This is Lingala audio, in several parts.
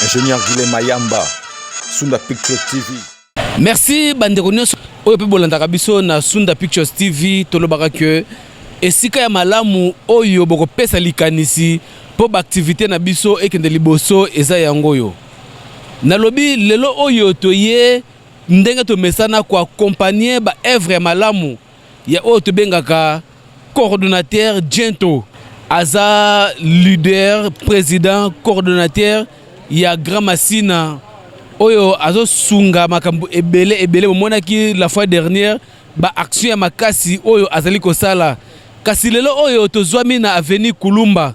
Ingénieur Guilhem Mayamba, Sunda Pictures TV. Merci bandeko nyonso oyo pe bolandaka biso na Sunda Pictures TV tolobaka ke esika ya malamu oyo bokopesa likanisi po ba activité na biso ekende liboso eza yango yo. Nalobi lelo oyo toye ndenge to mesana kwa accompagner ba œuvre ya malamu ya oyo to bengaka coordonnateur Jento aza leader président coordonnateur ya Grand Massina oyo azo sunga makambo ebele monaki la fois dernière ba action ya makasi oyo azali kosala kasi lelo oyo tozwami na avenue Kulumba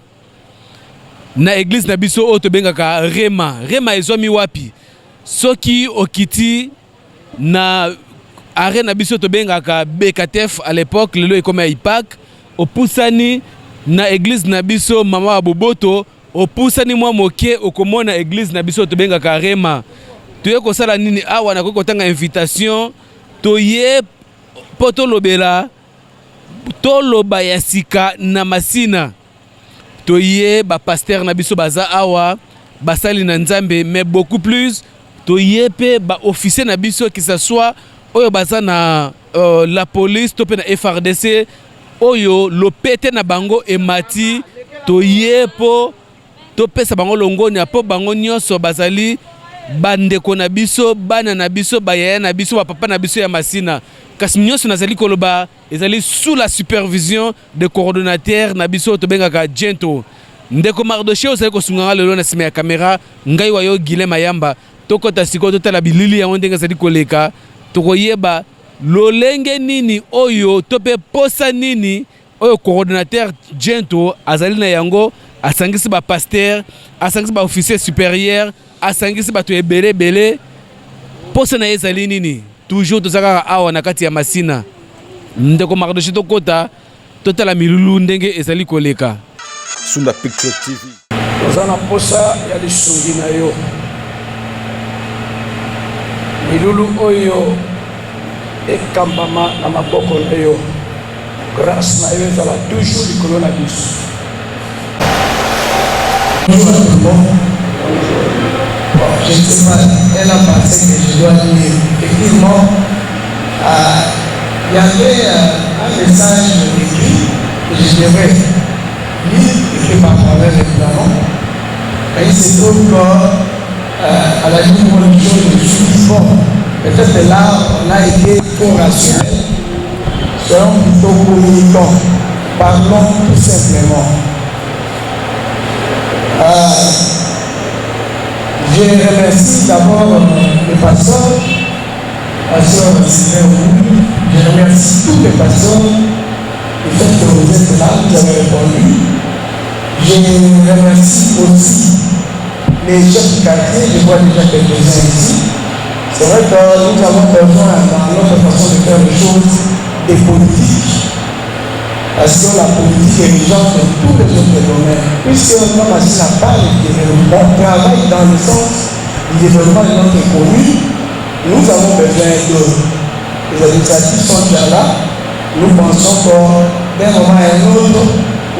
na église na biso oyo to bengaka Rema ezwami wapi soki okiti na arena na biso to bengaka BKTF à l'époque lelo ekoma IPAC opusani na église na biso mama Boboto opusani mwa moke okomona église na biso to bengaka Rema toye kosala nini awa na kotanga invitation toye poto lobela toloba ya sika na Masina toye ba pasteur na biso baza awa basali na Nzambe mais beaucoup plus toye pe ba officier na biso qui ça soit oyo baza na la police to pe na FRDC oyo lopete na bango emati toye po to pesa bango longonya po bango nyonso bazali bandeko na biso bana na biso bayaya na biso ba papa na biso ya Masina kasi nyonso nazali koloba ezali sous la supervision de coordonnateur na biso to bengaka Jento ndeko Mardoché ozali kosunga lelo na sima ya caméra ngai wayo Guilhem Mayamba tokota siko totala bilili ya ndenge ezali koleka tokoyeba lolenge nini oyo tope posa nini oyo coordonnateur Jento azali na yango asangisi ba pasteur asangisi ba officier supérieur asangisi bato ebele posa na ezali nini toujours tozaka awa na kati ya Masina ndeko Mardoché tokota totala milulu ndenge ezali koleka Sunda Pictures TV. Tozana posa ya lisungi na yo milulu oyo ekambama na maboko na yo grâce na yo ezala toujours likolo na biso. Je ne sais pas, elle a pensé que je dois lire. Effectivement, il y avait un message écrit que je devrais lire, écrit par travers évidemment. Et il se trouve qu'à la ligne religion, je suis bon. Peut-être là, on a été trop rationnel. Soyons plutôt communicants. Parlons tout simplement. Je remercie d'abord les pasteurs, je remercie tous les pasteurs du fait que vous êtes là, vous avez répondu. Je remercie aussi les chefs de quartier, je vois déjà quelques-uns ici. C'est vrai que nous avons besoin dans notre façon de faire les choses des politiques. Parce que la politique est urgente de tous les autres domaines. Puisque notre Masina parle du développement, on travaille dans le sens du développement de notre commune, nous avons besoin de les administratifs sont déjà là. Nous pensons que d'un moment à un autre,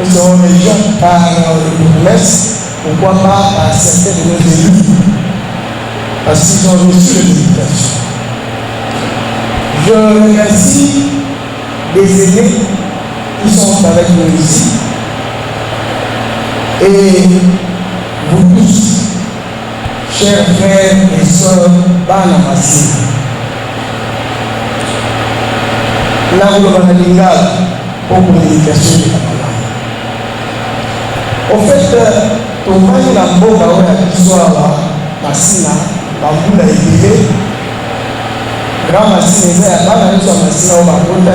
nous serons régions par le promesse, pourquoi pas par certains de nos élus, parce qu'ils ont reçu l'éducation. Je remercie les aînés qui sont avec nous ici et vous tous, chers frères et sœurs Bana Masina. Là où l'on a dit pour communication de la parole. Au fait, tout le monde a beau d'avoir l'histoire Masina, Bamboula et Bébé. Grand Masina, Bana Masina, Bamboula,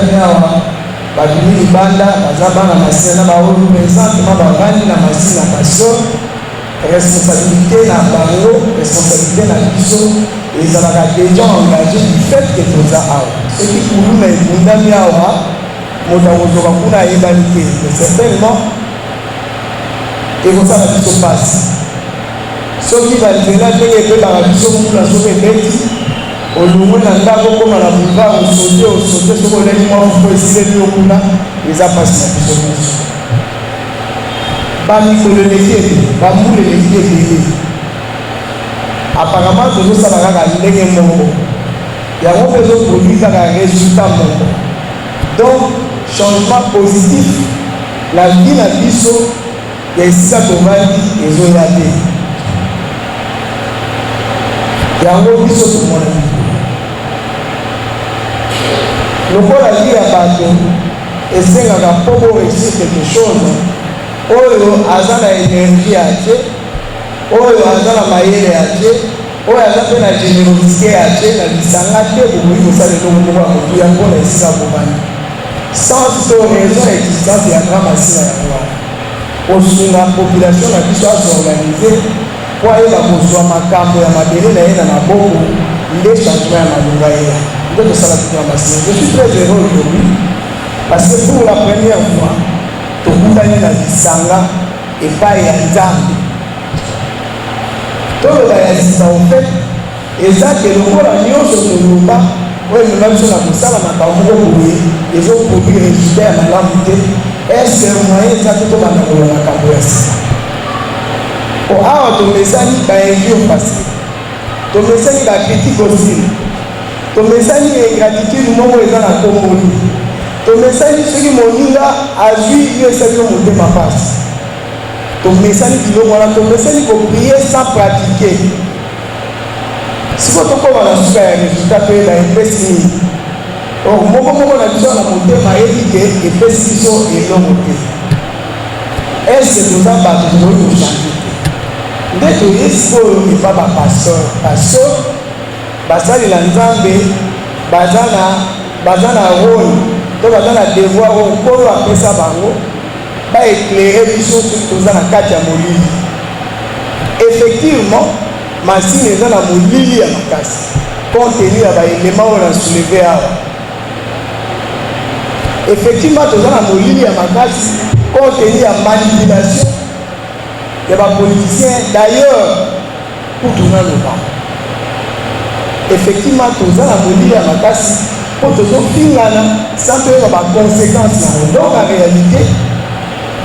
babimi libanda baza bana Masina na baoyo présentement bavandi na Masina passion responsabilité na bango responsabilité na biso ezalaka déjà engagé du fait que toza awa soki kuluna ekundami awa moto akozoka kuna ayebani te mais certainement ekozala biso pasi soki banzela ndenge ebebaka biso kuna soki ebeti olungwe na ndako koma na boulevard osote soki oleki mwa fufu esileli yo kuna eza pasi na biso nyonso bamikolo eleki ete bambula eleki ebele apparemment tozosala kaka ndenge moko yango mpe ezoproduire kaka résultat moko. Donc changement positif la vie na biso ya esika tovandi ezoya te yango biso tomona lokola vie ya bato esengaka mpo boréussir quelque chose oyo aza na énergie ya te oyo aza na mayele ya te oyo aza mpe na générosité ya te na lisanga te bokoki kosala eloko moko ya motu yango na esika bobandi sans to raison ya existence ya grand masina yango wana kosunga population na biso asorganize po ayeba kozwa makambo ya mabele na ye na maboko nde changement ya malonga ye nde tosala tuku ya masina. Je suis très heureux aujourd'hui parce que pour la première fois tokutani na lisanga epai ya nzambe toloba ya sisa ofet eza ke lokola nyonso toloba oyo emema biso na kosala makambo moko boye ezoproduire résultat ya malamu te eske moyen eza te tobanda koloba makambo ya sika po awa tomesani bainjure facile tomesani bakritike osile tomesani ingratitude moko eza na komboli tomesani soki moninga azwi yo esali yo motema pasi tomesani biloko wana tomesani koprie sans pratiquer siko tokoma na suka ya résultat toyeba epesi nini or moko na biso na motema yebi ke epesi biso elongo te ese toza bato tokoki kochange te nde toye sikoyo epa bapasteur basalela nzambe baza na role to baza na devoir oyo nkolo apesa bango baéclaire biso soki toza na kati ya molili. Effectivement masine eza na molili ya makasi compte tenu ya baelema oyo na souleve awa. Effectivement toza na molili ya makasi compte tenu ya manipulation ya bapoliticien d'ailleurs kutuna loba. Effectivement toza na molili ya makasi pour tozofingana sans toyeba baconséquence nango. Donc en réalité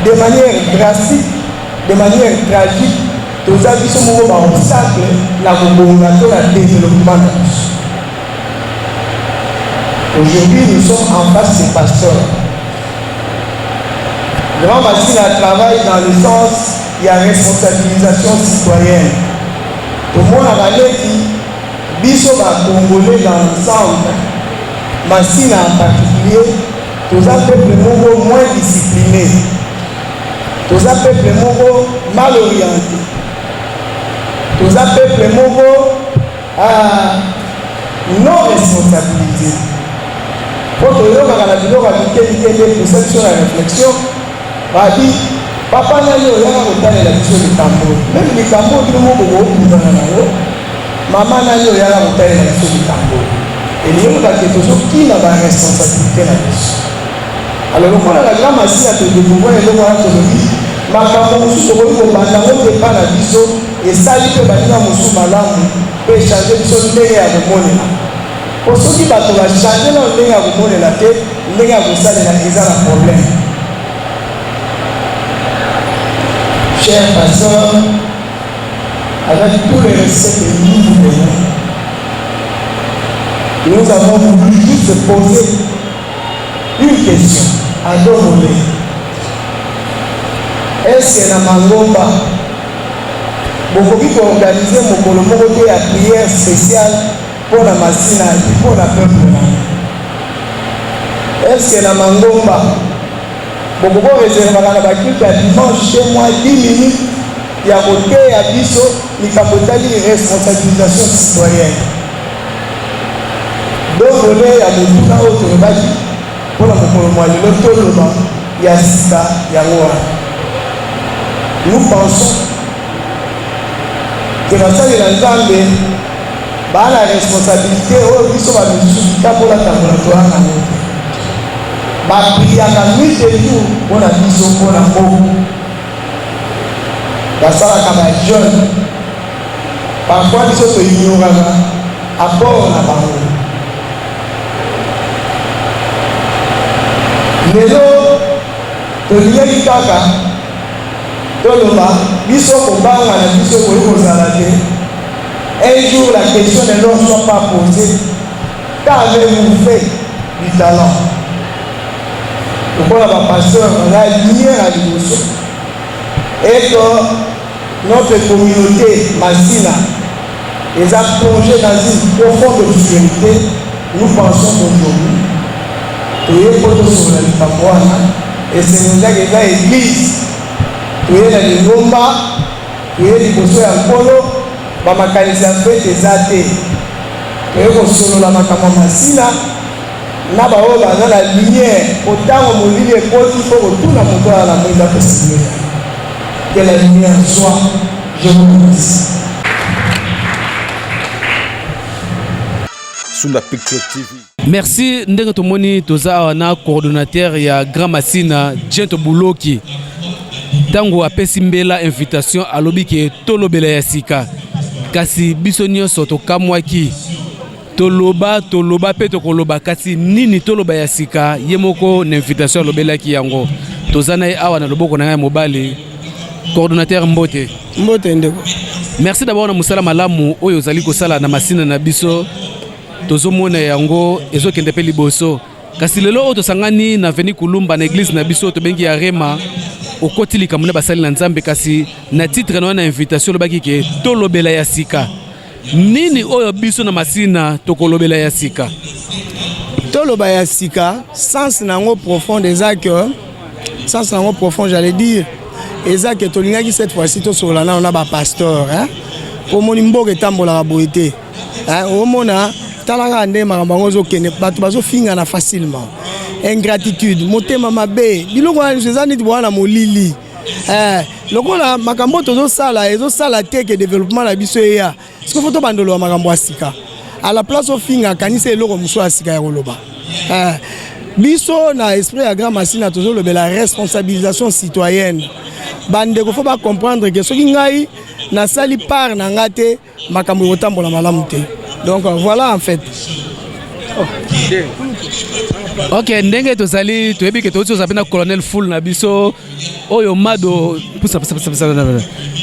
de manière drastique, de manière tragique, toza biso moko baobstacle na kobonga to na développement na biso. Aujourd'hui nous sommes en face des pasteurs. Grand Masina travaille dans le sens il y a responsabilisation citoyenne. Tout le monde a dit biso ba Congolais dans l'ensemble, Masina en particulier, tous un peuple moko moins discipliné, tous un peuple moko mal orienté, tous un peuple moko non responsabilisé. Pour que l'homme a la douleur à l'idée pour cette chose à réflexion, va dire papa n'a eu rien à voter la vision du tambour. Même les tambours qui nous ont dit maman n'a eu rien à voter la vision du tambour. Et il y a quelque chose qui n'a pas de responsabilité là-dessus. Alors, le point de la grande masse à te découvrir et le point de vie, ma maman, je suis au Banda, on ne peut pas la vision, et ça, il peut bâtir un moussou malam, peut changer de son nez à vous monnaie. Pour ceux qui battent la changer leur nez à vous monnaie la tête, nez à vous saler la crise à la problème. Chers pasteurs, avec tous les respects que nous vous donnons, nous avons voulu juste poser une question à deux volets. Est-ce que dans Mangomba, beaucoup qui ont organisé mon de la prière spéciale pour la Masina et pour la peuple? Est-ce que dans Mangomba, beaucoup qui réservent la culte à dimanche chez moi 10 minutes, il y a côté à Bisso, il y a une responsabilisation citoyenne. Donc, on est à Moutouka Autonomie pour la Mokomoa, il y a Sika, il y a Roa. Nous pensons que dans ça, il y a la responsabilité pour la laboratoire. Il y a la nuit de jour pour la vision pour la peau. Dans ça, il y a des jeunes. Parfois, ils sont ignorants. À bord, on a parlé. Lelo tolieli kaka toloba biso kobanga na biso koyi kozala te un jour la question ne leur soit pas posée. Qu'avez-vous fait du talent? Pourquoi la pasteur la lumière à l'émotion et que notre communauté Massina les a plongés dans une profonde obscurité. Nous pensons qu'aujourd'hui, tout est pour sur la Litamboana et c'est nous qui dans l'église, tout est dans les Nomba, tout est dans les Polo, dans ma qualité en fait des athées. Et au solo la Makama Massina, n'a pas dans la lumière, autant au mobile et pour il faut retourner à mon corps à la main de la possibilité. Que la lumière soit, je vous remercie. Sunda Picture TV. Merci ndenge tomoni toza na coordonnateur ya Grand Massina Jento Buloki. Tango apesi mbela invitation alobi ke tolobela ya sika. Kasi biso nyonso tokamwaki. Toloba pe tokoloba kasi nini toloba ya sika yemoko na invitation alobelaki yango. Toza na awa na loboko na ngai mobali. Coordonnateur Mbote. Mbote ndeko. Merci d'abord na musala malamu oyo zali kosala na Massina na biso. Tozomona yango ezokende pe liboso kasi lelo oyo tosangani na veni kulumba na église na biso tobengi ya Rema okoti likambo na basali na Nzambe kasi na titre na invitation lobaki ke tolobela ya sika nini oyo biso na Massina tokolobela ya sika toloba ya sika sens nango profond j'allais dire eza ke tolingaki cette fois-ci tosola na ba pasteur hein omoni mboka etambola boité hein omona talaka nde makambo zo kene bato bazo finga na facilement ingratitude motema mabe biloko na ezani tibwana molili lokola makambo tozo sala teke développement la biso ya siko foto bandolo makambo asika à la place au finga kanisa eloko muso asika ya koloba biso na esprit ya Grand Massina tozo lobe la responsabilisation citoyenne bande ko faut pas comprendre que soki ngai na sali part na ngate makambo yotambola malamu te. Donc voilà en fait. Ok, ndenge tozali toyebi ke tozo zapena colonel full na biso oyo mado pusa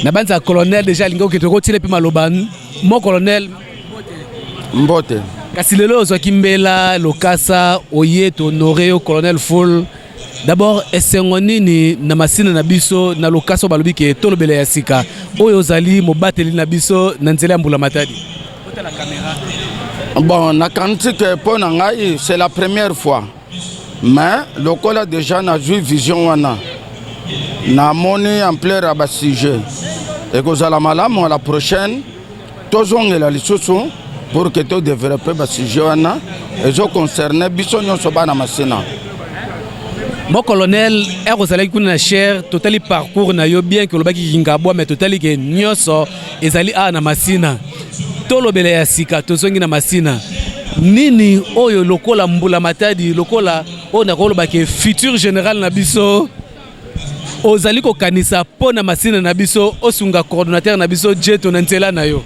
na banza colonel déjà lingo ke tokotile pe maloban mo colonel Mbote. Kasi lelo zo kimbela lokasa oye to honoré au colonel full. D'abord esengoni ni na Massina na biso na lokasa balobi ke tolobela ya sika oyo zali mobateli na biso na nzela mbula matadi. La caméra. Bon, na que pour Nangaï, c'est la première fois. Mais le col a déjà vu vision wana. Na moni en plein rabat sujet. Et que la malam la prochaine, tous on est la lissoso pour que tu développes le sujet wana. Et je concerne Bisson Soba na Massina. Mon colonel, Erosali kuna cher, totali parcours na yo bien que le baki kingabo mais totali que nyoso ezali a na Massina. Tolobela ya sika tozongi na Massina nini oyo lokola mbula matadi lokola ona koloba ke futur général na biso ozali ko kanisa pona Massina na biso osunga coordonnateur na biso jeto na ntela na yo.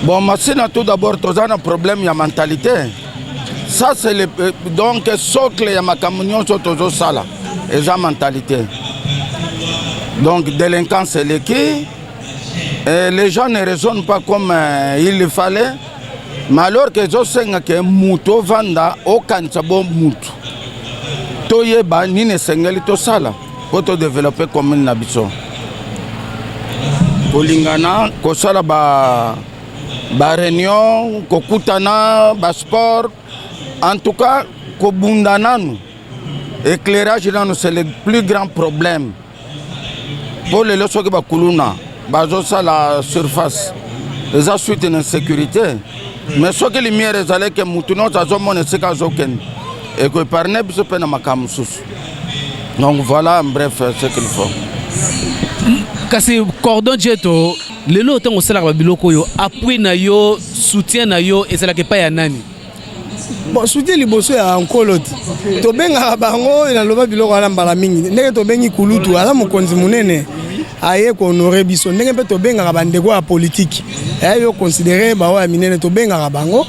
Bon, Massina tout d'abord toza na problème ya mentalité. Ça c'est le donc socle ya makamunyo so tozo sala eza mentalité. Donc délinquance c'est qui. Et les gens ne raisonnent pas comme il le fallait, mais alors que je sais que Mouto Vanda, au Kansabo Mouto, Toye Banine Sengeli Tosala, pour te développer comme une habitation. Kolingana, Kosala ba réunion, Kokutana, ba sport, en tout cas, Kobundananu, éclairage c'est le plus grand problème. Pour les leçons que Bakuluna. Bazo ça la surface les suite une insécurité mais ce que les lumières allaient que mutuno ça zone c'est kazoken et que par ne se peine makam sous donc voilà en bref ce qu'il faut kasi cordon jeto lelo tango sala ba biloko yo appui na yo soutien na yo et c'est que pas ya nani bon soutien liboso ya nkoloti to benga bango na loba biloko ala mbala mingi ndenge to bengi kulutu ala mokonzi munene aye ko honorer biso ndenge pe to benga bandeko ya politique yo considérer ba wa minene to benga bango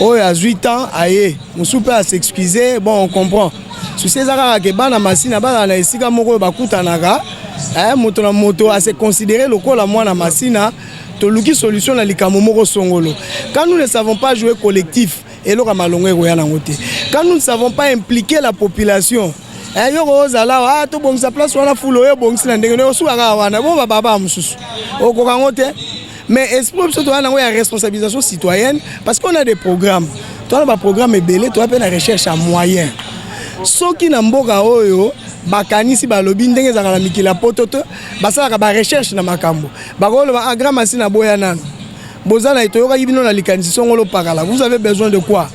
oyo a 8 ans aye musupe à s'excuser bon on comprend sous ces araka ke bana Massina bana na esika moko bakutanaka moto na moto à se considérer lokola mwana Massina toluki solution na likambo moko songolo. Quand nous ne savons pas jouer collectif, et quand nous ne savons pas impliquer la population, mais esprit surtout la responsabilisation citoyenne parce qu'on a des programmes. Toi le programme est belé, toi la recherche à moyen. Ce qui n'a mboka oyo bakanisi balobi ndenge za la mikila pototo basala ba recherche na makambo. Bakolo ba grand machine na boya nan. Bozana itoyoka yibino na likanisi songolo pakala. Vous avez besoin de quoi?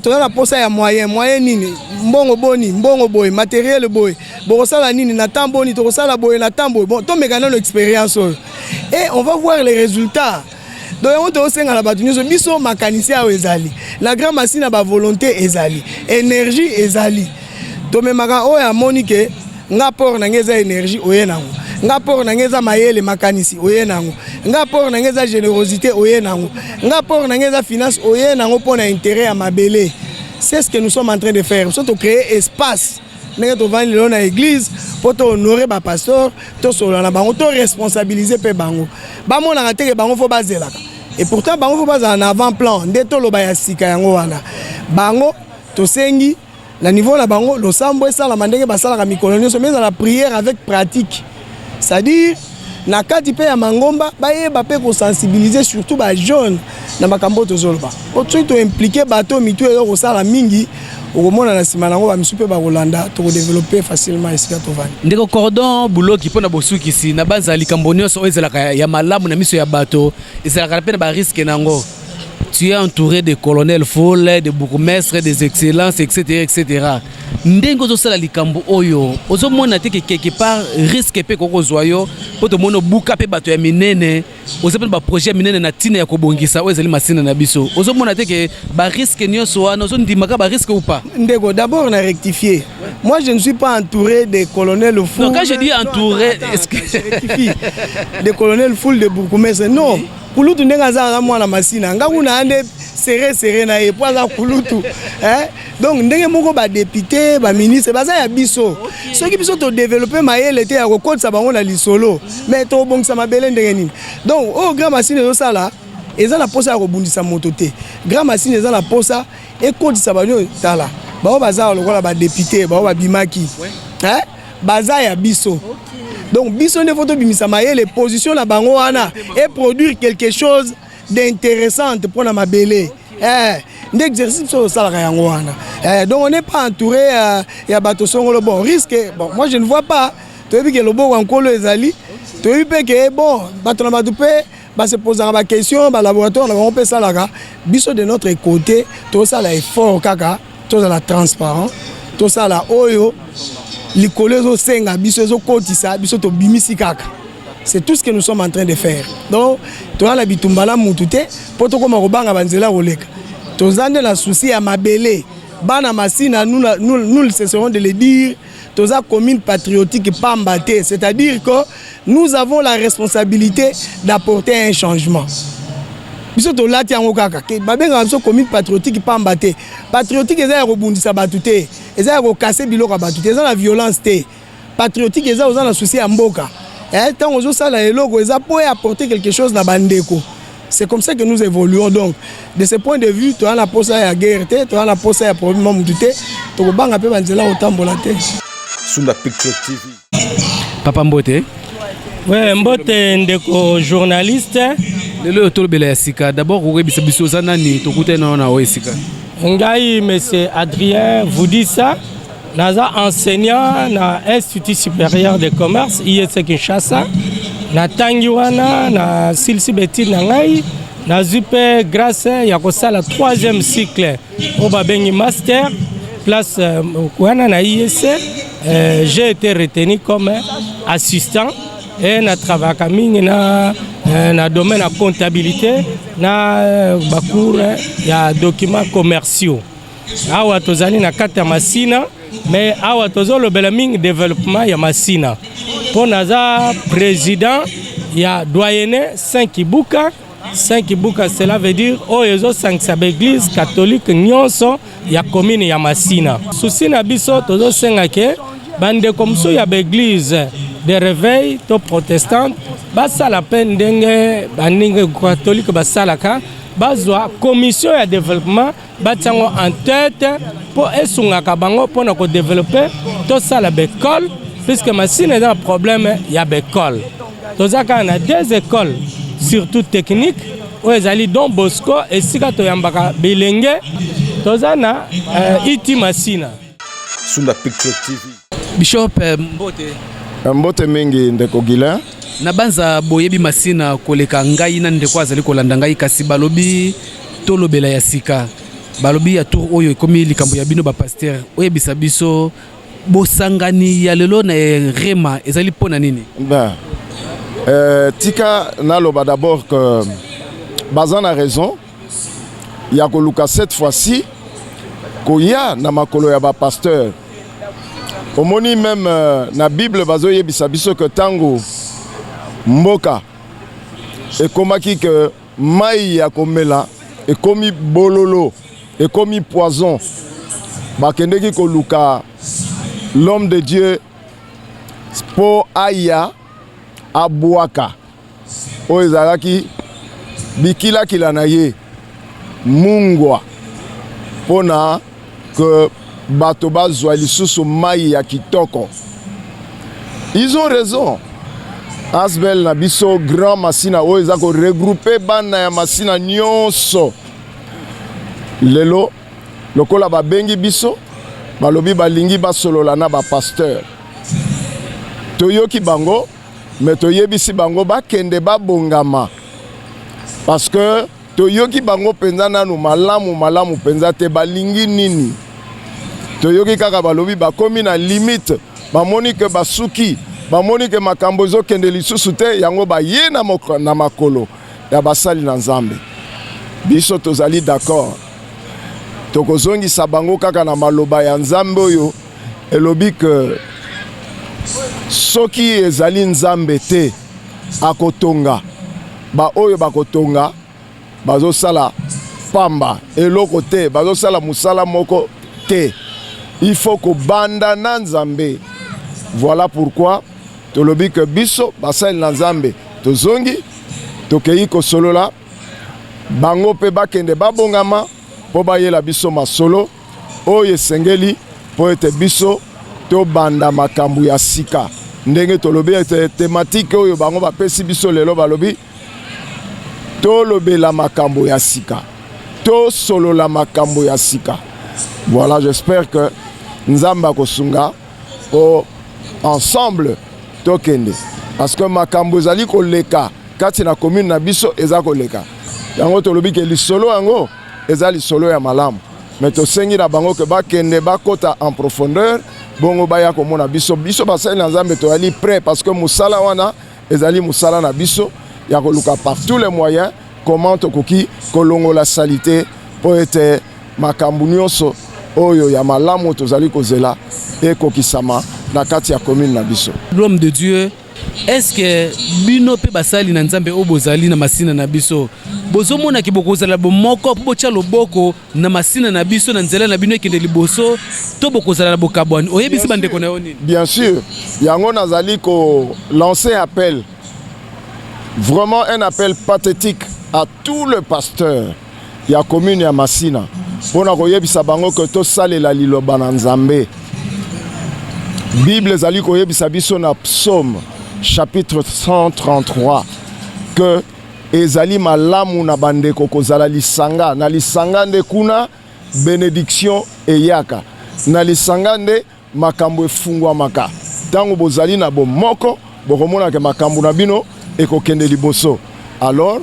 Toi la posa ya moyen nini? Mbongo boni, mbongo boy, matériel boy. Borosala nini na tamboni, torosala boy na tambo. Bon, to mekana no expérience. Et on va voir les résultats. Donc on te ossenga la batunyso biso mécanicien ezali. La grande machine a ba volonté ezali, énergie ezali. To memaka o ya monike nga por na ngeza énergie oyenango. Nga por na ngeza mayele mécanicien oyenango. Nga por na ngeza générosité oyenango. Nga por na ngeza finance oyenango pour na intérêt à mabele. C'est ce que nous sommes en train de faire. Nous sommes créer espace. Nous sommes dans l'église pour honorer les pasteurs, pour responsabiliser les bango. Et pourtant, il faut pas en avant-plan. Bango, tosengi, le niveau la bango, le sambo ça la mandenge basala la mikolonio, mais dans la prière avec pratique. C'est-à-dire, na kati pe ya mangomba, baye bape ko sensibiliser surtout ba jeunes na makambo tozoloba. Oto to impliquer bato mitu yo ko sala mingi. Au moment na sima nango ba misupe ba Rolanda to développer facilement esika tovani. Ndeko cordon buloki pona bosuki si na banza likambonio so ezela ya malamu na miso ya bato ezela pena ba risque nango. Tu es entouré de colonels folles, de bourgmestres, des excellences, etc., etc. Ndengo zo sala likambo oyo ozo mona te quelque part risque pe koko zoyo po to mono buka pe bato ya minene ozo pe ba projet minene na tina ya kobongisa ozo li masina na biso ozo mona te ke ba risque nyoso wana ozo ndimaka ba risque ou pas. Ndeko d'abord on a rectifié. Moi je ne suis pas entouré de colonels fous. Non, quand je dis entouré est-ce que je rectifie des colonels fous de bourgmestres non. Kulutu ndenga za mwana masina ngakuna ande serré na e poza kulutu donc ndenge moko ba député ba ministre baza ya biso ceux qui biso to développer mayele te ya kokotsa bango na lisolo mais to bongisa mabele ndenge nini donc oh grand machine zo sala eza la posa ya kobundisa moto te grand machine eza la posa e kotsa banyo tala bao baza lokola ba député bao ba bimaki baza ya biso. Donc, biso ne faut bimisa mayele position la bango wana et produire quelque chose d'intéressant pour na mabele. D'exercice sur ça la donc on n'est pas entouré ya bato songolo bon risque bon moi je ne vois pas tu veux que le bon encore ezali tu veux que bon bato na bato pe ba se poser ba question ba laboratoire on peut ça là biso de notre côté tout ça la effort kaka tout ça la transparent tout ça la oyo likolezo senga biso zo kotisa biso to bimisi kaka. C'est tout ce que nous sommes en train de faire. Donc toi la bitumbala mutute poto ko makobanga banzela oleka. Tozande la souci à mabele. Bana masina nous cesserons de le dire. Toza commune patriotique pambaté, c'est-à-dire que nous avons la responsabilité d'apporter un changement. Biso to lati yango kaka. Babenga biso commune patriotique pambaté. Patriotique eza rebondisa batute. Eza ko casser biloko batute. Eza la violence te. Patriotique eza oza na souci ya mboka. Tant on ça la eloko eza pour apporter quelque chose na bandeko. C'est comme ça que nous évoluons donc. De ce point de vue, tu as la posa ya guerre, tu as la posa ya problème mutute, tu ko banga pe banzela otambola te. Sunda Picture TV. Papa Mbote. Ouais, Mbote ndeko journaliste. Lelo tolobela ya sika. D'abord ko rebisa biso za nani to kute na o sika. Ngai monsieur Adrien vous dit ça. Naza enseignant na Institut supérieur de commerce IEC Kinshasa. Na tangiwana na silsi beti na ngai na zupe grâce ya kosala 3e cycle au babengi master place kwana na IEC. J'ai été retenu comme assistant et na travaillé mingi na domaine de comptabilité na bacours ya documents commerciaux. Awa tozali na kata masina mais awa tozolo belaming développement ya masina. Pour naza président ya doyenné 5 Ibuka cela veut dire oyezo 5 église catholique nyonso ya commune ya masina. Souci na biso tozo senga ke bande comme so ya église de réveil to protestante basala mpe ndenge baninga catholique basalaka bazwa commission ya développement batiango en tête mpo esungaka bango mpona kodéveloppe tosala baekole puisque masine eza na problème ya baekole toza kaka na 2 écoles surtout technique oyo ezali Don Bosco esika toyambaka bilenge toza na iti masina Sunda Picture TV. Bishop Mbote. Mbote mingi ndeko Gila. Na banza boyebi masina koleka ngai na ndeko azali kolanda ngai kasi balobi tolobela ya sika. Balobi ya tour oyo ekomi likambo ya bino ba pasteur. Oyebisa biso bosangani ya lelo na rema ezali pona nini? Ben tika naloba d'abord que bazan a raison. Ya koluka cette fois-ci koya na makolo ya ba pasteur. Omoni même na Bible bazo yebisa biso que tango mboka ekomaki que mai ya komela ekomi bololo ekomi poison bakendeki koluka l'homme de Dieu po aya abwaka oyo ezalaki bikilakila na ye mungwa pona que bato bazwa lisusu mai ya kitoko. Ils ont raison. Asbel na biso grand masina oyo eza ko regrouper bana ya masina nyonso. Lelo lokola babengi biso balobi balingi basolola na ba pasteur. Toyoki bango mais toyebisi bango bakende babongama. Parce que toyoki bango penza nanu malamu penza te balingi nini. Toyoki kaka balobi bakomi na limite bamoni ke basuki bamoni ke makambo ezokende lisusu te yango baye na makolo ya basali na Nzambe. Biso tozali d'accord tokozongisa bango kaka na maloba ya Nzambe oyo elobi ke soki ezali Nzambe te akotonga ba oyo bakotonga bazosala pamba eloko te bazosala musala moko te. Il faut que banda na Nzambe. Voilà pourquoi tolobi que biso basali na Nzambe tozongi tokei ko solola bango pe bakende babongama po bayela biso masolo oyo esengeli po ete biso to banda makambu ya sika ndenge tolobi ete thématique oyo bango bapesi biso lelo balobi tolobela makambu ya sika to solola makambu ya sika. Voilà, j'espère que Nzamba kosunga o ensemble tokende parce que makambo ezali koleka kati na commune na biso eza koleka yango tolobi ke lisolo yango eza lisolo ya malamu mais tosengi na bango ke bakende bakota en profondeur bongo baya komona biso basali na Nzambe toali prêt parce que musala wana ezali musala na biso ya koluka par tous les moyens comment tokoki kolongola salité po ete makambo nyonso oyo ya malamu tozali kozela ekokisama na kati ya commune na biso. L'homme de Dieu, est-ce que bino pe basali na Nzambe o bozali na masina na biso bozomona ki bokozala bomoko po botia loboko na masina na biso na nzela na bino ekende liboso to bokozala na bokabwani oyebisi bandeko na yo nini? Bien sûr, yango nazali ko lancer appel, vraiment un appel pathétique à tout le pasteur ya commune ya Masina pona koyebisa bango que to salela liloba na Nzambe. Bible ezali koyebisa biso na Psaume chapitre 133 que ezali malamu na bandeko kozala lisanga na lisanga nde kuna bénédiction eyaka na lisanga nde makambo efungwamaka tango bozali na bomoko bokomona ke makambo na bino ekokende liboso. Alors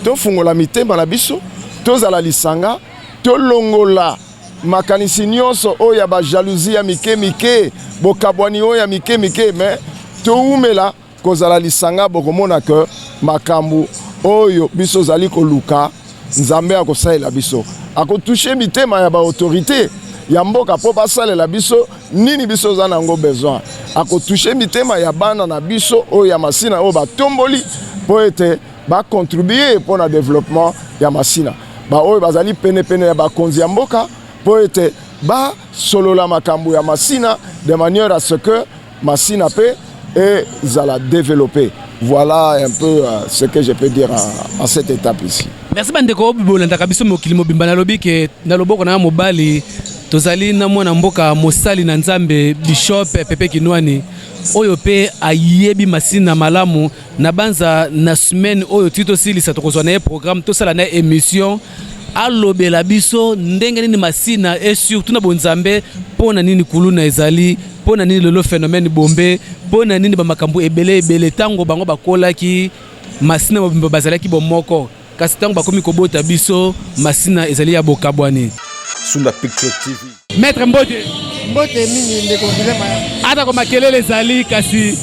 tofungola mitema na biso tozala lisanga tolongola makanisi nyonso oyo ya ba jalousie ya mike bokabwani oyo ya mike mais toumela kozala lisanga bokomona ke makambo oyo biso zali koluka Nzambe akosalela biso akotouche mitema ya ba autorité ya mboka po basalela biso nini biso za nango besoin akotouche mitema ya bana na biso oyo ya masina oyo batomboli po ete ba contribuer pour le développement ya masina ba oyo bazali pene ya bakonzi ya mboka po ete ba solola makambo ya masina de manière à ce que masina pe et ils allaient développer. Voilà un peu ce que je peux dire à cette étape ici. Merci bandeko bolanda kabiso mokili mobimba nalobi ke naloboko na mobali tozali na mwana mboka mosali na Nzambe Bishop Pepe Kinwani oyo pe ayebi masina malamu na banza na semaine oyo tito silisa tokozwa na programme to sala na émission alobela biso ndenge nini masina et surtout na bonzambe pona nini kuluna ezali pona nini lelo phénomène bombe pona nini ba makambo ebele tango bango bakolaki masina mobimba bazalaki bomoko kasi tango bakomi kobota biso masina ezali ya bokabwani. Sunda Picture TV. Maître Mbote mingi ndeko dilema ata ko makelele ezali kasi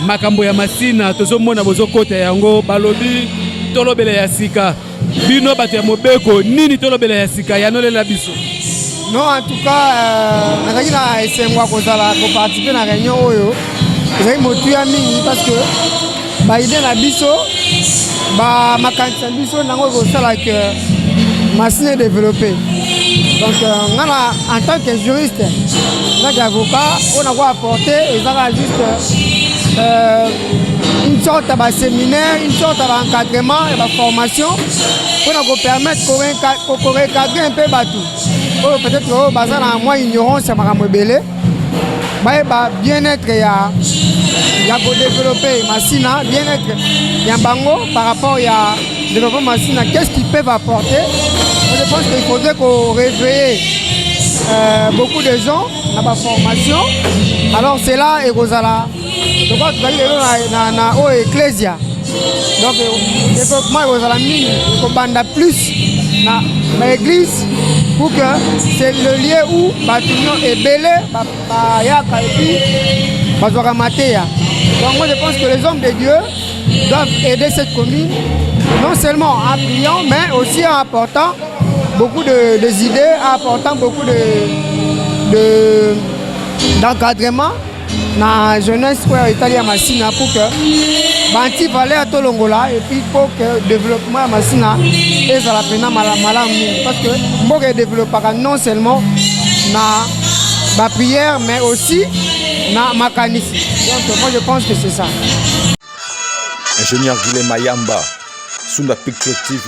makambo ya masina tozomona bozokota yango balobi tolobele ya sika bino bato ya mobeko nini tolobele ya sika yanolela biso. Non, en tout cas, nakaki na esengwa kozala ko participer na réunion oyo ezali motu ya mingi parce que ba idée na biso ba makanisa biso nango kosala que machine développée. Donc ngana en tant que juriste, en tant qu'avocat, on a quoi apporter et ça juste une sorte de séminaire, une sorte d'encadrement et de formation pour nous permettre de recadrer un peu bateau. Peut-être que bazar na moins ignorance makambo belé. Ba bien-être ya ko développer machine, bien-être ya bango par rapport à développer machine, qu'est-ce qu'ils peuvent apporter? Je pense qu'il faudrait qu'on réveille beaucoup de gens dans la formation. Alors c'est là et Rosala. Donc tu vas aller dans l'Ecclésia. Donc le développement est Rosala mine, qu'on bande plus dans l'église pour que c'est le lieu où l'union est belé, donc moi je pense que les hommes de Dieu doivent aider cette commune, non seulement en priant, mais aussi en apportant beaucoup d'idées, en apportant beaucoup d'encadrement dans la jeunesse pour l'Italie à Massina pour que Banti valait à Tolongola et puis pour que le développement à Massina et ça la peine malam parce que moi je développe non seulement dans ma prière mais aussi dans ma canisse. Donc moi je pense que c'est ça. Ingénieur Guilhem Mayamba, Sunda Picture TV.